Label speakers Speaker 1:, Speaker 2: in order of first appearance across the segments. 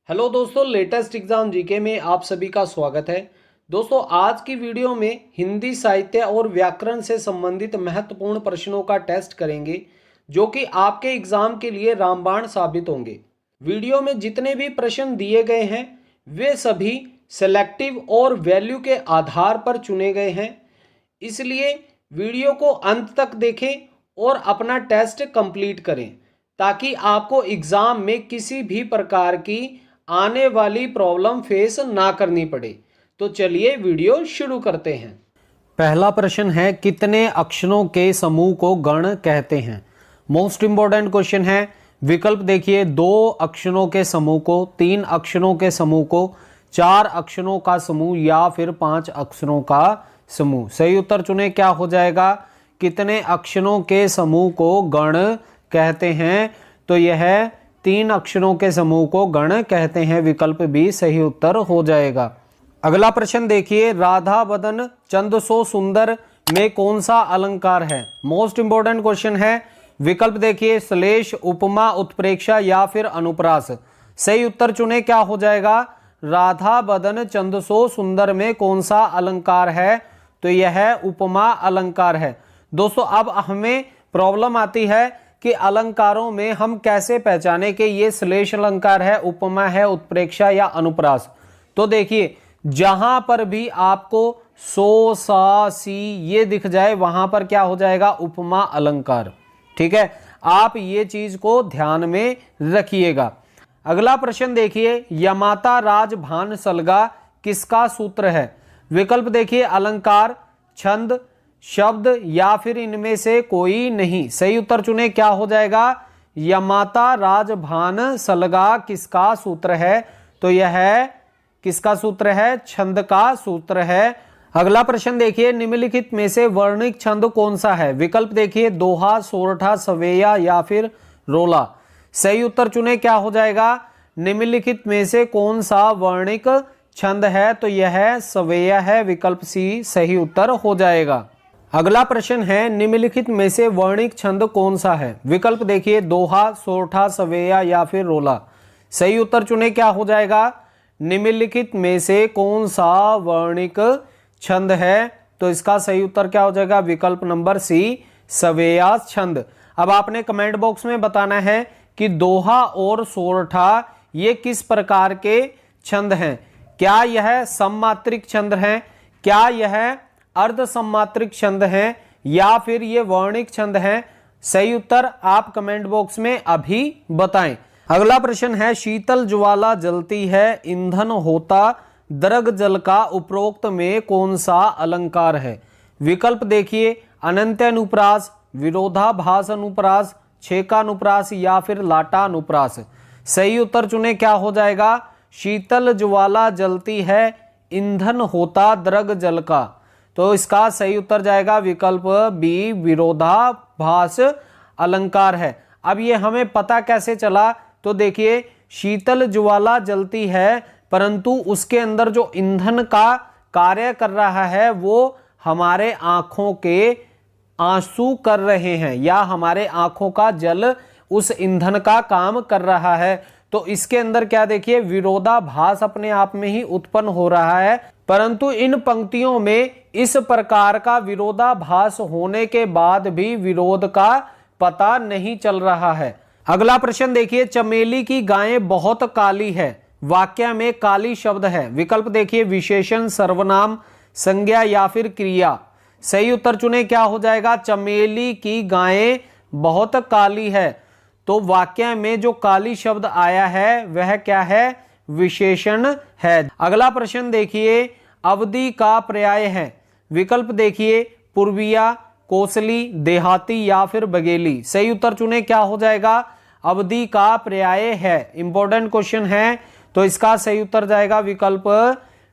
Speaker 1: Hello दोस्तों, latest exam GK में आप सभी का स्वागत है। दोस्तों, आज की वीडियो में हिंदी साहित्य और व्याकरण से संबंधित महत्वपूर्ण प्रश्नों का टेस्ट करेंगे जो कि आपके एग्जाम के लिए रामबाण साबित होंगे। वीडियो में जितने भी प्रश्न दिए गए हैं वे सभी सेलेक्टिव और वैल्यू के आधार पर चुने गए हैं, इसलिए वीडियो को अंत तक देखें और अपना टेस्ट कंप्लीट करें ताकि आपको एग्जाम में किसी भी प्रकार की आने वाली प्रॉब्लम फेस ना करनी पड़े। तो चलिए वीडियो शुरू करते हैं। पहला प्रश्न है, कितने अक्षरों के समूह को गण कहते हैं? मोस्ट इंपॉर्टेंट क्वेश्चन है। विकल्प देखिए, 2 अक्षरों के समूह को, 3 अक्षरों के समूह को, 4 अक्षरों का समूह या फिर 5 अक्षरों का समूह। सही उत्तर चुने, क्या हो जाएगा? कितने अक्षरों के समूह को गण कहते हैं? तो यह 3 अक्षरों के समूह को गण कहते हैं। विकल्प बी सही उत्तर हो जाएगा। अगला प्रश्न देखिए, राधा बदन चंद सो सुंदर में कौन सा अलंकार है? मोस्ट इंपॉर्टेंट क्वेश्चन है। विकल्प देखिए, श्लेष, उपमा, उत्प्रेक्षा या फिर अनुप्रास। सही उत्तर चुने, क्या हो जाएगा? राधा बदन चंद सो सुंदर में कौन सा अलंकार है? तो यह उपमा अलंकार है। दोस्तों, अब हमें प्रॉब्लम आती है कि अलंकारों में हम कैसे पहचाने कि ये श्लेष अलंकार है, उपमा है, उत्प्रेक्षा या अनुप्रास। तो देखिए, जहां पर भी आपको सो, सा, सी ये दिख जाए वहां पर क्या हो जाएगा? उपमा अलंकार। ठीक है, आप ये चीज को ध्यान में रखिएगा। अगला प्रश्न देखिए, यमाता राज भान सलगा किसका सूत्र है? विकल्प देखिए, अलंकार, छंद, शब्द या फिर इनमें से कोई नहीं। सही उत्तर चुने, क्या हो जाएगा? यमाता राजभान सलगा किसका सूत्र है? तो यह किसका सूत्र है? छंद का सूत्र है। अगला प्रश्न देखिए, निम्नलिखित में से वर्णिक छंद कौन सा है? विकल्प देखिए, दोहा, सोरठा, सवेया या फिर रोला। सही उत्तर चुने, क्या हो जाएगा? निम्नलिखित में से कौन सा वर्णिक छंद है? तो यह सवेया है। विकल्प सी सही उत्तर हो जाएगा। अगला प्रश्न है, निम्नलिखित में से वर्णिक छंद कौन सा है? विकल्प देखिए, दोहा, सोरठा, सवेया या फिर रोला। सही उत्तर चुने, क्या हो जाएगा? निम्नलिखित में से कौन सा वर्णिक छंद है? तो इसका सही उत्तर क्या हो जाएगा? विकल्प नंबर सी सवेया छंद। अब आपने कमेंट बॉक्स में बताना है कि दोहा और सोरठा ये किस प्रकार के छंद हैं। क्या यह सममात्रिक छंद हैं? क्या यह अर्ध सम्मात्रिक छंद हैं या फिर ये वर्णिक छंद हैं? सही उत्तर आप कमेंट बॉक्स में अभी बताएं। अगला प्रश्न है, शीतल ज्वाला जलती है, ईंधन होता दरग जल का उपरोक्त में कौन सा अलंकार है? विकल्प देखिए, अनंत्य अनुप्रास, विरोधाभास अनुप्रास, छेका अनुप्रास या फिर लाटा अनुप्रास। सही उत्तर चुने, क्या हो जाएगा? शीतल ज्वाला जलती है, ईंधन होता दरग जल का। तो इसका सही उत्तर जाएगा विकल्प बी विरोधाभास अलंकार है। अब ये हमें पता कैसे चला? तो देखिए, शीतल ज्वाला जलती है परंतु उसके अंदर जो ईंधन का कार्य कर रहा है वो हमारे आंखों के आंसू कर रहे हैं या हमारे आंखों का जल उस ईंधन का काम कर रहा है। तो इसके अंदर क्या देखिए, विरोधाभास अपने आप में ही उत्पन्न हो रहा है, परंतु इन पंक्तियों में इस प्रकार का विरोधाभास होने के बाद भी विरोध का पता नहीं चल रहा है। अगला प्रश्न देखिए, चमेली की गायें बहुत काली है, वाक्य में काली शब्द है। विकल्प देखिए, विशेषण, सर्वनाम, संज्ञा या फिर क्रिया। सही उत्तर चुने, क्या हो जाएगा? चमेली की गायें बहुत काली है। तो वाक्य में जो काली शब्द आया है वह क्या है? विशेषण है। अगला प्रश्न देखिए, अवधि का पर्याय है। विकल्प देखिए, पूर्विया, कोसली, देहाती या फिर बघेली। सही उत्तर चुने, क्या हो जाएगा? अवधि का पर्याय है। इंपॉर्टेंट क्वेश्चन है, तो इसका सही उत्तर जाएगा विकल्प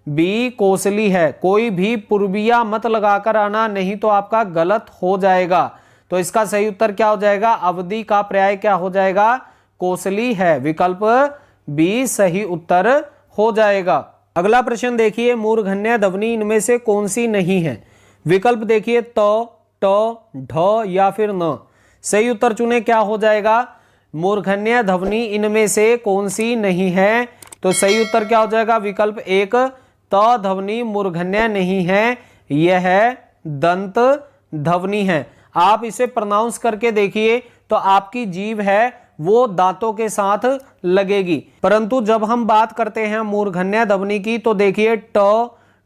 Speaker 1: बी कोसली है। कोई भी पूर्विया मत लगाकर आना, नहीं तो आपका गलत हो जाएगा। तो इसका सही उत्तर क्या हो जाएगा? अवधि का पर्याय क्या हो जाएगा? कोसली है। विकल्प बी सही उत्तर हो जाएगा। अगला प्रश्न देखिए, मूर्धन्य ध्वनि इनमें से कौन सी नहीं है? विकल्प देखिए, त, ट, ढ या फिर न। सही उत्तर चुने, क्या हो जाएगा? मूर्धन्य ध्वनि इनमें से कौन सी नहीं है? तो सही उत्तर क्या हो जाएगा? विकल्प एक, त ध्वनि मूर्धन्य नहीं है, यह दंत ध्वनि है। आप इसे प्रोनाउंस करके देखिए तो आपकी जीभ है वो दांतों के साथ लगेगी, परंतु जब हम बात करते हैं मूर्धन्य ध्वनि की तो देखिए ट,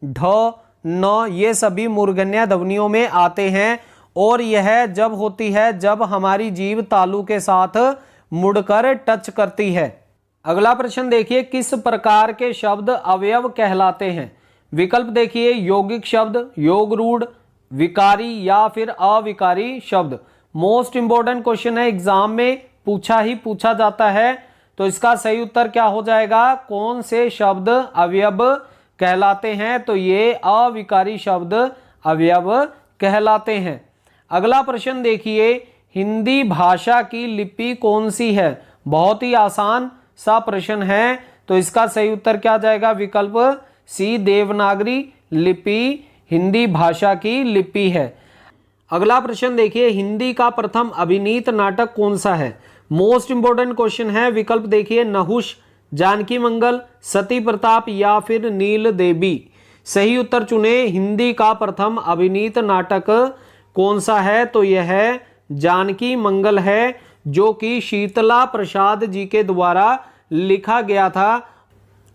Speaker 1: ढ, न ये सभी मूर्धन्य ध्वनियों में आते हैं, और यह जब होती है जब हमारी जीभ तालू के साथ मुड़कर टच करती है। अगला प्रश्न देखिए, किस प्रकार के शब्द अवयव कहलाते हैं? विकल्प देखिए, यौगिक शब्द, योगरूढ़, विकारी या फिर अविकारी शब्द। मोस्ट इंपोर्टेंट क्वेश्चन है, एग्जाम में पूछा जाता है, तो इसका सही उत्तर क्या हो जाएगा? कौन से शब्द अवयव कहलाते हैं? तो ये अविकारी शब्द अवयव कहलाते हैं। अगला प्रश्न देखिए, हिंदी भाषा की लिपि कौन सी है? बहुत ही आसान सा प्रश्न है, तो इसका सही उत्तर क्या जाएगा? विकल्प सी, देवनागरी लिपि हिंदी भाषा की लिपि है। अगला प्रश्न देखिए, हिंदी का प्रथम अभिनीत नाटक कौन सा है? मोस्ट इंपोर्टेंट क्वेश्चन है। विकल्प देखिए, नहुष, जानकी मंगल, सती प्रताप या फिर नील देवी। सही उत्तर चुने। हिंदी का प्रथम अभिनीत नाटक कौन सा है? तो यह है जानकी मंगल है, जो कि शीतला प्रसाद जी के द्वारा लिखा गया था।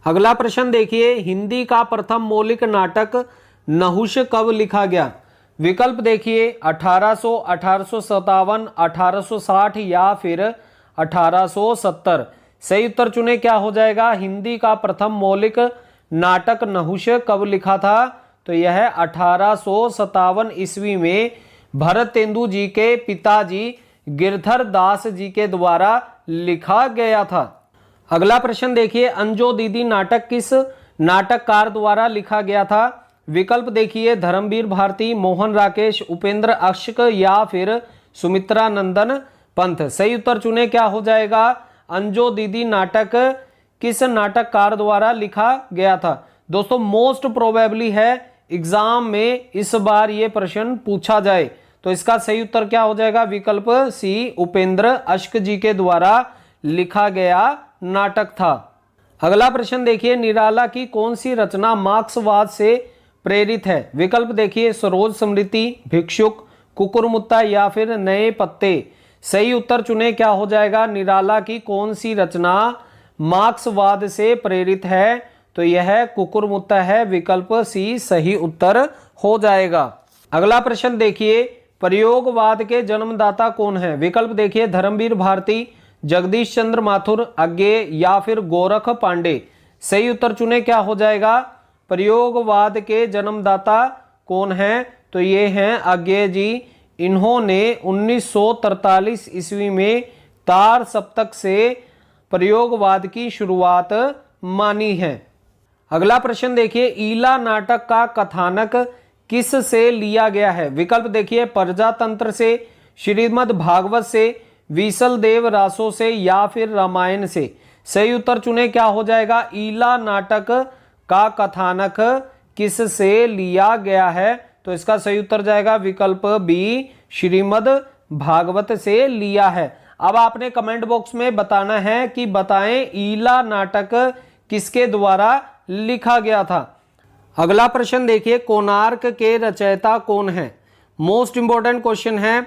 Speaker 1: अगला प्रश्न देखिए, हिंदी का प्रथम मौलिक नाटक नहुष कब लिखा गया? विकल्प देखिए, 1800, 1857, 1860 या फिर 1870। सही उत्तर चुने, क्या हो जाएगा? हिंदी का प्रथम मौलिक नाटक नहुष कब लिखा था? तो यह 1857 ईस्वी में भरतेंदु जी के पिताजी गिरधर दास जी के द्वारा लिखा गया था। अगला प्रश्न देखिए, अंजो दीदी नाटक किस नाटककार द्वारा लिखा गया था? विकल्प देखिए, धर्मवीर भारती, मोहन राकेश, उपेंद्र अश्क या फिर सुमित्रा नंदन पंथ। सही उत्तर चुने, क्या हो जाएगा? अंजो दीदी नाटक किस नाटककार द्वारा लिखा गया था? दोस्तों मोस्ट प्रोबेबली है एग्जाम में इस बार ये प्रश्न पूछा जाए, तो इसका सही उत्तर क्या हो जाएगा? विकल्प सी, उपेंद्र अश्क जी के द्वारा लिखा गया नाटक था। अगला प्रश्न देखिए, निराला की कौन सी रचना मार्क्सवाद से प्रेरित है? विकल्प देखिए, सरोज स्मृति, भिक्षुक, कुकुरमुत्ता या फिर नए पत्ते। सही उत्तर चुने, क्या हो जाएगा? निराला की कौन सी रचना मार्क्सवाद से प्रेरित है? तो यह कुकुरमुत्ता है। विकल्प सी सही उत्तर हो जाएगा। अगला प्रश्न देखिए, प्रयोगवाद के जन्मदाता कौन है? विकल्प देखिए, धर्मवीर भारती, जगदीश चंद्र माथुर, अज्ञेय या फिर गोरख पांडे। सही उत्तर चुने, क्या हो जाएगा? प्रयोगवाद के जन्मदाता कौन है? तो ये हैं अज्ञेय जी। इन्होंने 1943 ईस्वी में तार सप्तक से प्रयोगवाद की शुरुआत मानी है। अगला प्रश्न देखिए, ईला नाटक का कथानक किस से लिया गया है? विकल्प देखिए, प्रजातंत्र से, श्रीमद् भागवत से, विसल देव रासो से या फिर रामायण से। सही उत्तर चुने, क्या हो जाएगा? ईला नाटक का कथानक किस से लिया गया है? तो इसका सही उत्तर जाएगा विकल्प बी, श्रीमद् भागवत से लिया है। अब आपने कमेंट बॉक्स में बताना है कि बताएं ईला नाटक किसके द्वारा लिखा गया था। अगला प्रश्न देखिए, कोणार्क के रचयिता कौन है? मोस्ट इंपोर्टेंट क्वेश्चन है।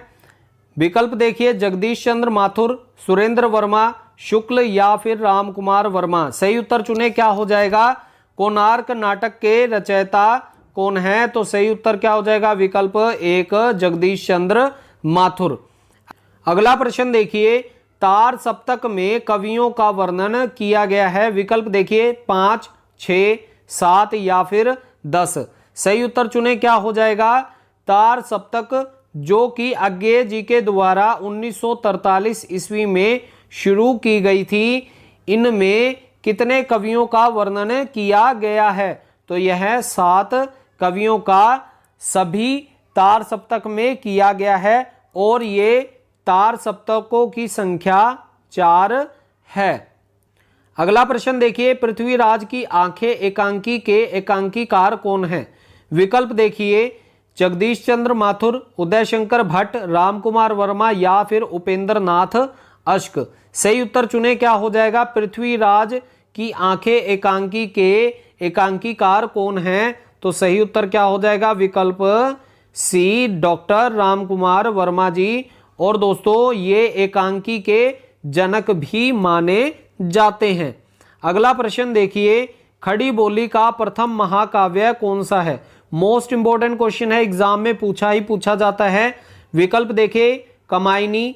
Speaker 1: विकल्प देखिए, जगदीश चंद्र माथुर, सुरेंद्र वर्मा, शुक्ल या फिर रामकुमार वर्मा। सही उत्तर चुने, क्या हो जाएगा? कोणार्क नाटक के रचयिता कौन है? तो सही उत्तर क्या हो जाएगा? विकल्प एक, जगदीश चंद्र माथुर। अगला प्रश्न देखिए, तार सप्तक में कवियों का वर्णन किया गया है। विकल्प देखिए, 5, 6, 7 या फिर 10। सही उत्तर चुने, क्या हो जाएगा? तार सप्तक जो कि अज्ञेय जी के द्वारा 1943 ईस्वी में शुरू की गई थी, इनमें कितने कवियों का वर्णन किया गया है? तो यह 7 कवियों का सभी तार सप्तक में किया गया है, और ये तार सप्तकों की संख्या 4 है। अगला प्रश्न देखिए, पृथ्वीराज की आंखें एकांकी के एकांकीकार कौन है? विकल्प देखिए, जगदीश चंद्र माथुर, उदय शंकर भट्ट, रामकुमार वर्मा या फिर उपेंद्र नाथ अश्क। सही उत्तर चुने, क्या हो जाएगा? पृथ्वीराज कि आंखें एकांकी के एकांकीकार कौन हैं? तो सही उत्तर क्या हो जाएगा? विकल्प सी, डॉक्टर रामकुमार वर्मा जी। और दोस्तों ये एकांकी के जनक भी माने जाते हैं। अगला प्रश्न देखिए, खड़ी बोली का प्रथम महाकाव्य कौन सा है? मोस्ट इंपोर्टेंट क्वेश्चन है, एग्जाम में पूछा जाता है। विकल्प देखिए, कमायनी,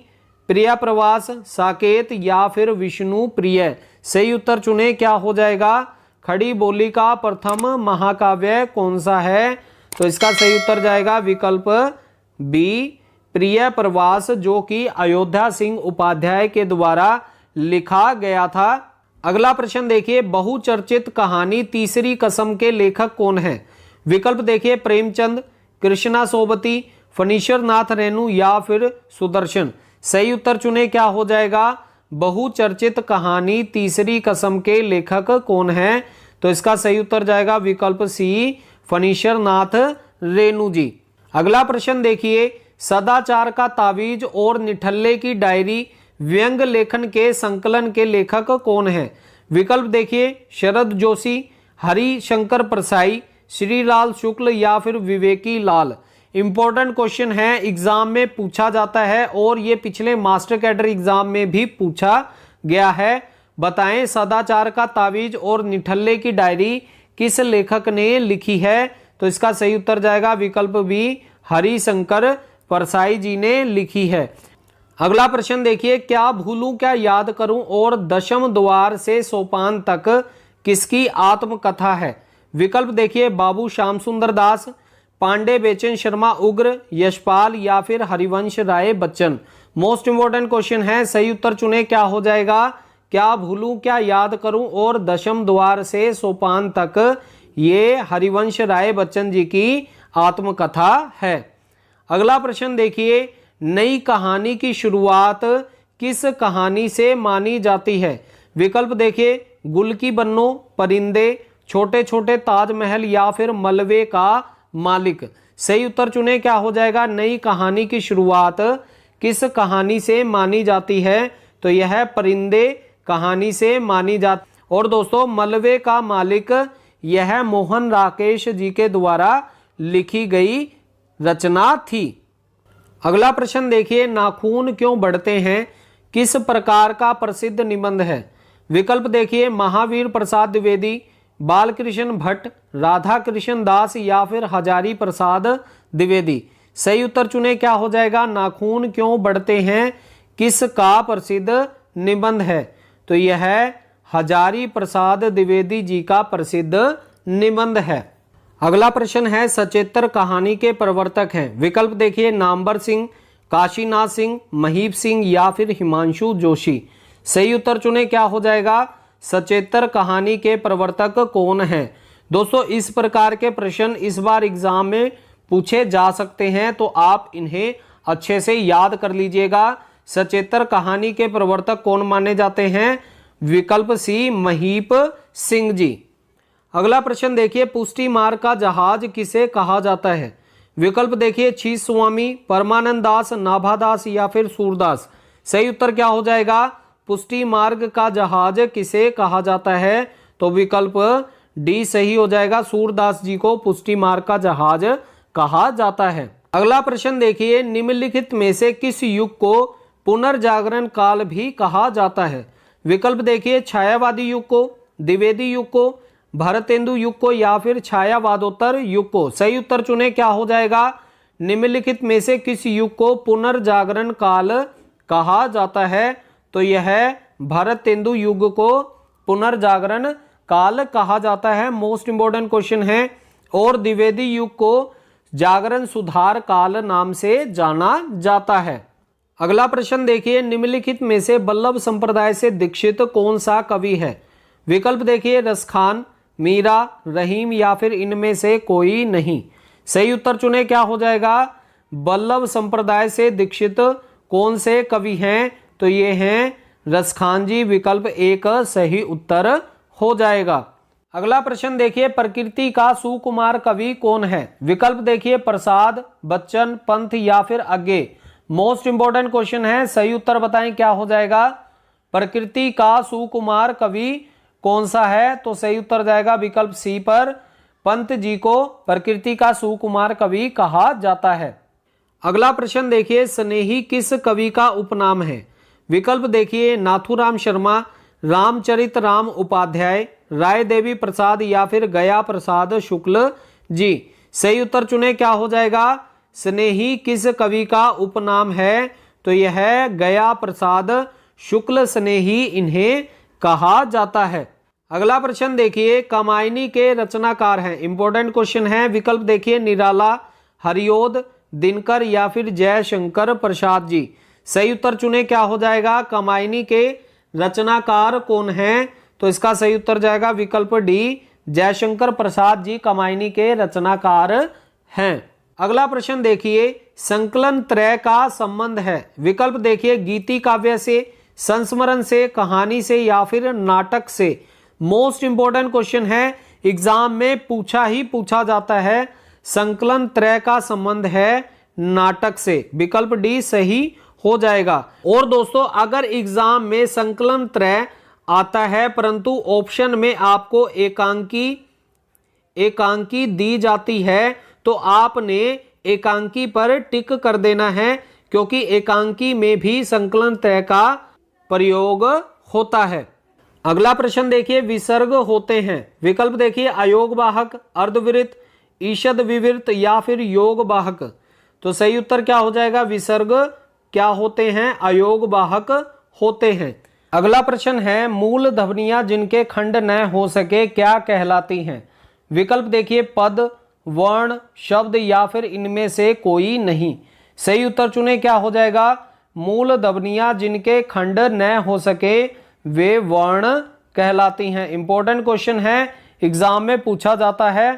Speaker 1: प्रिया प्रवास, साकेत या फिर विष्णु प्रिय। सही उत्तर चुने, क्या हो जाएगा? खड़ी बोली का प्रथम महाकाव्य कौन सा है? तो इसका सही उत्तर जाएगा विकल्प बी, प्रिय प्रवास, जो कि अयोध्या सिंह उपाध्याय के द्वारा लिखा गया था। अगला प्रश्न देखिए, बहुचर्चित कहानी तीसरी कसम के लेखक कौन है? विकल्प देखिए, प्रेमचंद, कृष्णा सोबती, फणीश्वर नाथ रेणु या फिर सुदर्शन। सही उत्तर चुने, क्या हो जाएगा? बहुचर्चित कहानी तीसरी कसम के लेखक कौन है? तो इसका सही उत्तर जाएगा विकल्प सी, फणीश्वर नाथ रेणु जी। अगला प्रश्न देखिए, सदाचार का तावीज और निठल्ले की डायरी व्यंग लेखन के संकलन के लेखक कौन है? विकल्प देखिए, शरद जोशी, हरिशंकर परसाई, श्रीलाल शुक्ल या फिर विवेकी लाल। इंपॉर्टेंट क्वेश्चन है, एग्जाम में पूछा जाता है और ये पिछले मास्टर कैडर एग्जाम में भी पूछा गया है। बताएं, सदाचार का तावीज और निठल्ले की डायरी किस लेखक ने लिखी है? तो इसका सही उत्तर जाएगा विकल्प बी, हरिशंकर परसाई जी ने लिखी है। अगला प्रश्न देखिए, क्या भूलूं क्या याद करूं और दशम द्वार से सोपान तक किसकी आत्मकथा है? विकल्प देखिए, बाबू श्याम सुंदर दास, पांडे बेचन शर्मा उग्र, यशपाल या फिर Harivansh Rai Bachchan. Most important question है, सही उत्तर चुने, क्या हो जाएगा? क्या भूलूं क्या याद करूं और दशम द्वार से सोपान तक, ये हरिवंश राय बच्चन जी की आत्मकथा है। अगला प्रश्न देखिए, नई कहानी की शुरुआत किस कहानी से मानी जाती है? विकल्प देखिए, गुल की बन्नो, परिंदे, छोटे छोटे ताजमहल या फिर मलबे का मालिक। सही उत्तर चुने, क्या हो जाएगा? नई कहानी की शुरुआत किस कहानी से मानी जाती है? तो यह परिंदे कहानी से मानी जाती। और दोस्तों, मलबे का मालिक यह मोहन राकेश जी के द्वारा लिखी गई रचना थी। अगला प्रश्न देखिए, नाखून क्यों बढ़ते हैं किस प्रकार का प्रसिद्ध निबंध है? विकल्प देखिए, महावीर प्रसाद द्विवेदी, बालकृष्ण भट्ट, राधा कृष्ण दास या फिर हजारी प्रसाद द्विवेदी। सही उत्तर चुने, क्या हो जाएगा? नाखून क्यों बढ़ते हैं किस का प्रसिद्ध निबंध है? तो यह हजारी प्रसाद द्विवेदी जी का प्रसिद्ध निबंध है। अगला प्रश्न है, सचेतर कहानी के प्रवर्तक हैं? विकल्प देखिए, नामवर सिंह, काशीनाथ सिंह, महीप सिंह या फिर हिमांशु जोशी। सही उत्तर चुने, क्या हो जाएगा? सचेतर कहानी के प्रवर्तक कौन है? दोस्तों, इस प्रकार के प्रश्न इस बार एग्जाम में पूछे जा सकते हैं, तो आप इन्हें अच्छे से याद कर लीजिएगा। सचेतर कहानी के प्रवर्तक कौन माने जाते हैं? विकल्प सी, महीप सिंह जी। अगला प्रश्न देखिए, पुष्टि मार्ग का जहाज किसे कहा जाता है? विकल्प देखिए, छी स्वामी, परमानंद दास, नाभादास या फिर सूरदास। सही उत्तर क्या हो जाएगा? पुष्टि मार्ग का जहाज किसे कहा जाता है? तो विकल्प डी सही हो जाएगा, सूरदास जी को पुष्टि मार्ग का जहाज कहा जाता है। अगला प्रश्न देखिए, निम्नलिखित में से किस युग को पुनर्जागरण काल भी कहा जाता है? विकल्प देखिए, छायावादी युग को, द्विवेदी युग को, भारतेंदु युग को या फिर छायावादोत्तर युग को। सही उत्तर चुने, क्या हो जाएगा? निम्नलिखित में से किस युग को पुनर्जागरण काल कहा जाता है? तो यह भारतेंदु युग को पुनर्जागरण काल कहा जाता है। मोस्ट इंपोर्टेंट क्वेश्चन है। और द्विवेदी युग को जागरण सुधार काल नाम से जाना जाता है। अगला प्रश्न देखिए, निम्नलिखित में से बल्लभ संप्रदाय से दीक्षित कौन सा कवि है? विकल्प देखिए, रसखान, मीरा, रहीम या फिर इनमें से कोई नहीं। सही उत्तर चुने, क्या हो जाएगा? बल्लभ संप्रदाय से दीक्षित कौन से कवि हैं? तो ये हैं रसखान जी। विकल्प एक सही उत्तर हो जाएगा। अगला प्रश्न देखिए, प्रकृति का सुकुमार कवि कौन है? विकल्प देखिए, प्रसाद, बच्चन, पंत या फिर अज्ञे। मोस्ट इंपोर्टेंट क्वेश्चन है, सही उत्तर बताएं, क्या हो जाएगा? प्रकृति का सुकुमार कवि कौन सा है? तो सही उत्तर जाएगा विकल्प सी पर, पंत जी को प्रकृति का सुकुमार कवि कहा जाता है। अगला प्रश्न देखिए, स्नेही किस कवि का उपनाम है? विकल्प देखिए, नाथूराम शर्मा, रामचरित राम उपाध्याय, राय देवी प्रसाद या फिर गया प्रसाद शुक्ल जी। सही उत्तर चुने, क्या हो जाएगा? स्नेही किस कवि का उपनाम है? तो यह गया प्रसाद शुक्ल स्नेही इन्हें कहा जाता है। अगला प्रश्न देखिए, कामायनी के रचनाकार हैं, इंपॉर्टेंट क्वेश्चन है। विकल्प देखिए, निराला, हरिओद, दिनकर या फिर जयशंकर प्रसाद जी। सही उत्तर चुने, क्या हो जाएगा? कामायनी के रचनाकार कौन हैं? तो इसका सही उत्तर जाएगा विकल्प डी, जयशंकर प्रसाद जी कामायनी के रचनाकार हैं। अगला प्रश्न देखिए, संकलन त्रय का संबंध है। विकल्प देखिए, गीति काव्य से, संस्मरण से, कहानी से या फिर नाटक से। मोस्ट इंपोर्टेंट क्वेश्चन है, एग्जाम में पूछा जाता है। संकलन त्रय का संबंध है नाटक से, विकल्प डी सही हो जाएगा। और दोस्तों, अगर एग्जाम में संकलन त्रय आता है परंतु ऑप्शन में आपको एकांकी दी जाती है, तो आपने एकांकी पर टिक कर देना है, क्योंकि एकांकी में भी संकलन त्रय का प्रयोग होता है। अगला प्रश्न देखिए, विसर्ग होते हैं। विकल्प देखिए, अयोग वाहक, अर्धविवृत, ईषद विवृत या फिर योग वाहक। तो सही उत्तर क्या हो जाएगा? विसर्ग क्या होते हैं? अयोग वाहक होते हैं। अगला प्रश्न है, मूल ध्वनियां जिनके खंड न हो सके क्या कहलाती हैं? विकल्प देखिए, पद, वर्ण, शब्द या फिर इनमें से कोई नहीं। सही उत्तर चुने, क्या हो जाएगा? मूल ध्वनियां जिनके खंड न हो सके वे वर्ण कहलाती हैं। इंपॉर्टेंट क्वेश्चन है, एग्जाम में पूछा जाता है।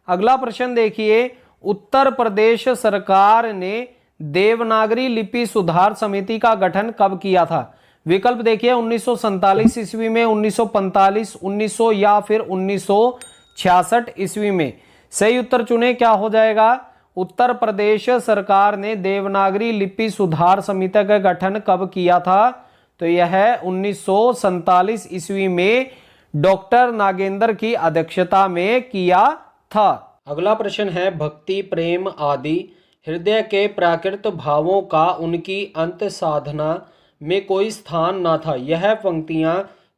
Speaker 1: अगला प्रश्न देखिए, उत्तर प्रदेश सरकार ने देवनागरी लिपि सुधार समिति का गठन कब किया था? विकल्प देखिए, 1947 ईस्वी में, 1945, 1900 या फिर 1966 ईस्वी में। सही उत्तर चुने, क्या हो जाएगा? उत्तर प्रदेश सरकार ने देवनागरी लिपि सुधार समिति का गठन कब किया था? तो यह 1947 ईस्वी में डॉक्टर नागेंद्र की अध्यक्षता में किया था। अगला प्रश्न है, भक्ति, प्रेम आदि हृदय के प्राकृत भावों का उनकी अंत साधना में कोई स्थान न था। यह पंक्तियां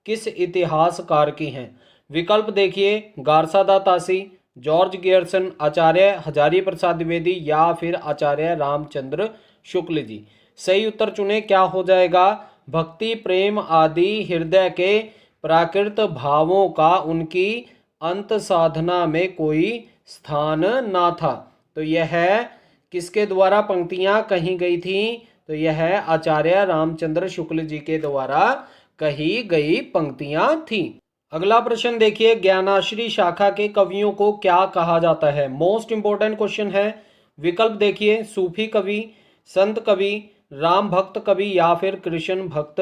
Speaker 1: किस इतिहासकार की हैं? विकल्प देखिए, गारसादा तासी, जॉर्ज गियर्सन, आचार्य हजारी प्रसाद द्विवेदी या फिर आचार्य रामचंद्र शुक्ल जी। सही उत्तर चुने, क्या हो जाएगा? भक्ति, प्रेम आदि हृदय के प्राकृत भावों का उनकी अंत साधना में कोई स्थान ना था। तो यह किसके द्वारा पंक्तियां कही गई थी? तो यह आचार्य रामचंद्र शुक्ल जी के द्वारा कही गई पंक्तियां थी। अगला प्रश्न देखिए, ज्ञानाश्री शाखा के कवियों को क्या कहा जाता है? मोस्ट इंपोर्टेंट क्वेश्चन है। विकल्प देखिए, सूफी कवि, संत कवि, राम भक्त कवि या फिर कृष्ण भक्त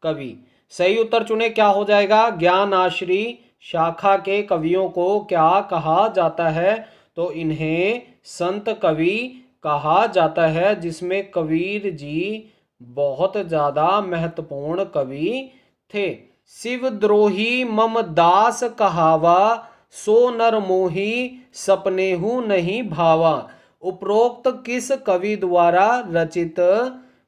Speaker 1: कवि। सही उत्तर चुने, क्या हो जाएगा? ज्ञानाश्री शाखा के कवियों को क्या कहा जाता है? तो इन्हें संत कवि कहा जाता है, जिसमें कबीर जी बहुत ज्यादा महत्वपूर्ण कवि थे। शिवद्रोही मम दास कहावा, सो नर मोही सपनेहु नहीं भावा। उपरोक्त किस कवि द्वारा रचित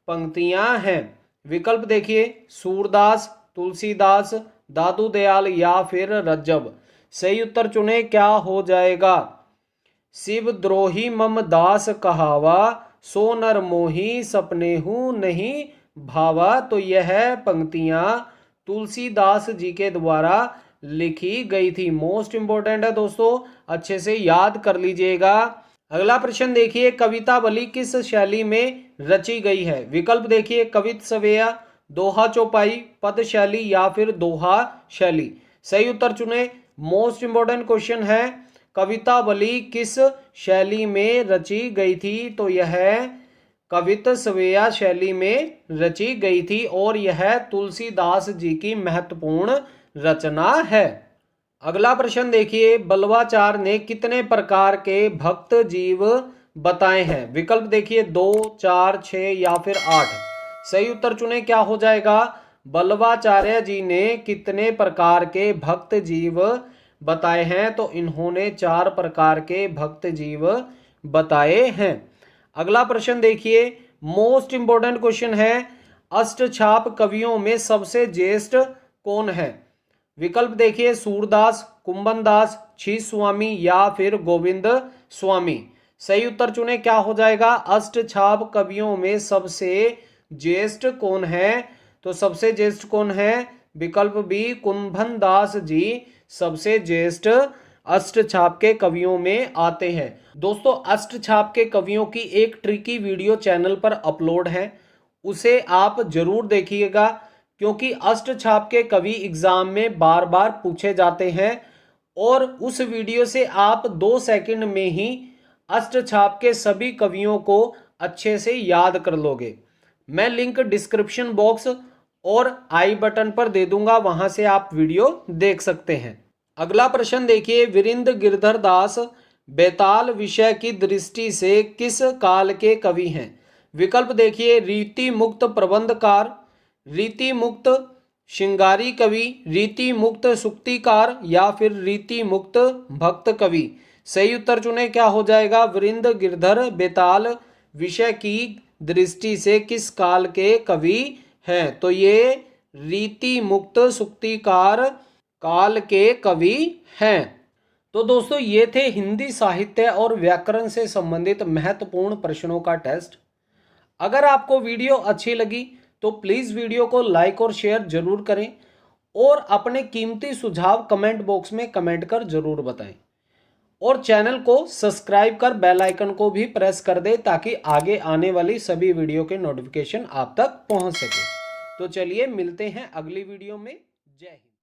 Speaker 1: पंक्तियां हैं? विकल्प देखिए, सूरदास, तुलसीदास, दादू दयाल या फिर रज्जब। सही उत्तर चुने, क्या हो जाएगा? शिवद्रोही मम दास कहावा, सो नर मोही सपनेहु नहीं भावा। तो यह पंक्तियां तुलसीदास जी के द्वारा लिखी गई थी। मोस्ट इंपोर्टेंट है दोस्तों, अच्छे से याद कर लीजिएगा। अगला प्रश्न देखिए, कवितावली किस शैली में रची गई है? विकल्प देखिए, कवित सवेया, दोहा चौपाई, पद शैली या फिर दोहा शैली। सही उत्तर चुने। मोस्ट इंपोर्टेंट क्वेश्चन है, कवितावली किस शैली में रची गई थी? तो यह कवित सवेया शैली में रची गई थी और यह तुलसीदास जी की महत्वपूर्ण रचना है। अगला प्रश्न देखिए, बल्वाचार ने कितने प्रकार के भक्त जीव बताए हैं? विकल्प देखिए, 2, 4, 6 या फिर 8। सही उत्तर चुने, क्या हो जाएगा? बल्लवाचार्य जी ने कितने प्रकार के भक्त जीव बताए हैं? तो इन्होंने 4 प्रकार के भक्त जीव बताए हैं। अगला प्रश्न देखिए, मोस्ट इंपोर्टेंट क्वेश्चन है, अष्टछाप कवियों में सबसे ज्येष्ठ कौन है? विकल्प देखिए, सूरदास, कुंभनदास, छीस स्वामी या फिर गोविंद स्वामी। सही उत्तर चुने, क्या हो जाएगा? अष्टछाप कवियों में सबसे ज्येष्ठ कौन है? तो सबसे ज्येष्ठ कौन है? विकल्प बी, कुंभनदास जी सबसे ज्येष्ठ अष्टछाप के कवियों में आते हैं। दोस्तों, अष्टछाप के कवियों की एक ट्रिकी वीडियो चैनल पर अपलोड है, उसे आप जरूर देखिएगा, क्योंकि अष्टछाप के कवि एग्जाम में बार बार पूछे जाते हैं और उस वीडियो से आप 2 सेकंड में ही अष्टछाप के सभी कवियों को अच्छे से याद कर लोगे। मैं लिंक डिस्क्रिप्शन बॉक्स और आई बटन पर दे दूंगा, वहां से आप वीडियो देख सकते हैं। अगला प्रश्न देखिए, वीरेंद्र गिरधर दास बेताल विषय की दृष्टि से किस काल के कवि हैं? विकल्प देखिए, रीति मुक्त प्रबंधकार, रीति मुक्त श्रृंगारी कवि, रीति मुक्त सुक्तिकार या फिर रीति मुक्त भक्त कवि। सही उत्तर चुने, क्या हो जाएगा? वीरेंद्र गिरधर बेताल विषय की दृष्टि से किस काल के कवि हैं? तो ये रीति मुक्त सुक्तिकार काल के कवि हैं। तो दोस्तों, ये थे हिंदी साहित्य और व्याकरण से संबंधित महत्वपूर्ण प्रश्नों का टेस्ट। अगर आपको वीडियो अच्छी लगी तो प्लीज़ वीडियो को लाइक और शेयर जरूर करें और अपने कीमती सुझाव कमेंट बॉक्स में कमेंट कर जरूर बताएं और चैनल को सब्सक्राइब कर बेल आइकन को भी प्रेस कर दें ताकि आगे आने वाली सभी वीडियो के नोटिफिकेशन आप तक पहुंच सके। तो चलिए मिलते हैं अगली वीडियो में। जय हिंद।